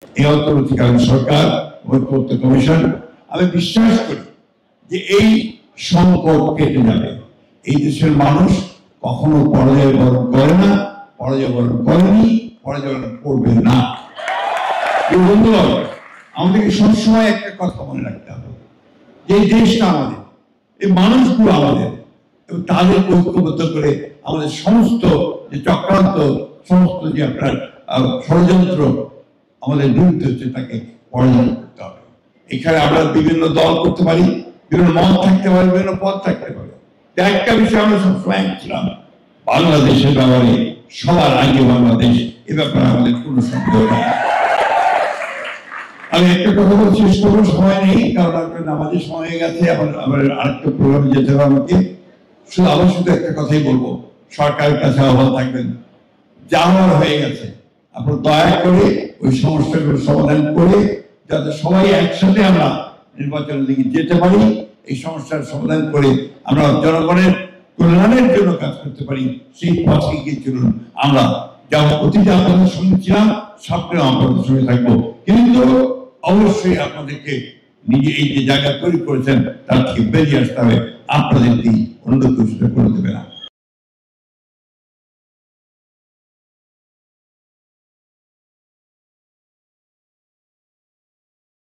এই অন্তর্বর্তীকালীন সরকার, ঐক্যমত্য কমিশন, আমি বিশ্বাস করি যে এই সংকট কেটে যাবে। এই দেশের মানুষ কখনো পরাজয় বরণ করে না, পরাজয় বরণ করেনি, পরাজয় বরণ করবে না। বন্ধুগণ, আমাদেরকে সবসময় একটা কথা মনে রাখতে হবে, যে এই দেশটা আমাদের, এই মানুষগুলো আমাদের, এবং তাদের ঐক্যবদ্ধ করে আমাদের সমস্ত যে চক্রান্ত, সমস্ত যে আপনার ষড়যন্ত্র আমাদের বিরুদ্ধে হচ্ছে, তাকে পরাজয় করতে হবে। এখানে আমরা বিভিন্ন দল করতে পারি, বিভিন্ন মত থাকতে পারে, বিভিন্ন পথ থাকতে পারে। একটা বিষয় আমরা সবসময় ছিলাম, বাংলাদেশের ব্যাপারে সবার আগে বাংলাদেশ, এ ব্যাপারে আমাদের কোনো সন্দেহ নেই। আমি একটা কথা বলে শেষ করবো, সময় নেই, কারণ আপনার নামাজের সময় হয়ে গেছে, আবার আরেকটা প্রোগ্রামে যেতে হবে আমাকে। আবার শুধু একটা কথাই বলবো, সরকারের কাছে আহ্বান থাকবেন, যা হওয়ার হয়ে গেছে আপনার দয়া করে ওই সমস্যাগুলো সমাধান করে, যাতে সবাই একসাথে আমরা নির্বাচনের দিকে যেতে পারি, এই সমস্যার সমাধান করে আমরা জনগণের কল্যাণের জন্য কাজ করতে পারি, সেই পথে গিয়ে চলুন। আমরা যেমন অতীতে আপনাদের সঙ্গে ছিলাম, সামনেও আপনাদের সঙ্গে থাকবো, কিন্তু অবশ্যই আপনাদেরকে নিজে এই যে জায়গা তৈরি করেছেন তার থেকে বেরিয়ে আসতে হবে, আপনাদেরকে অন্য কিছু করে দেবে না।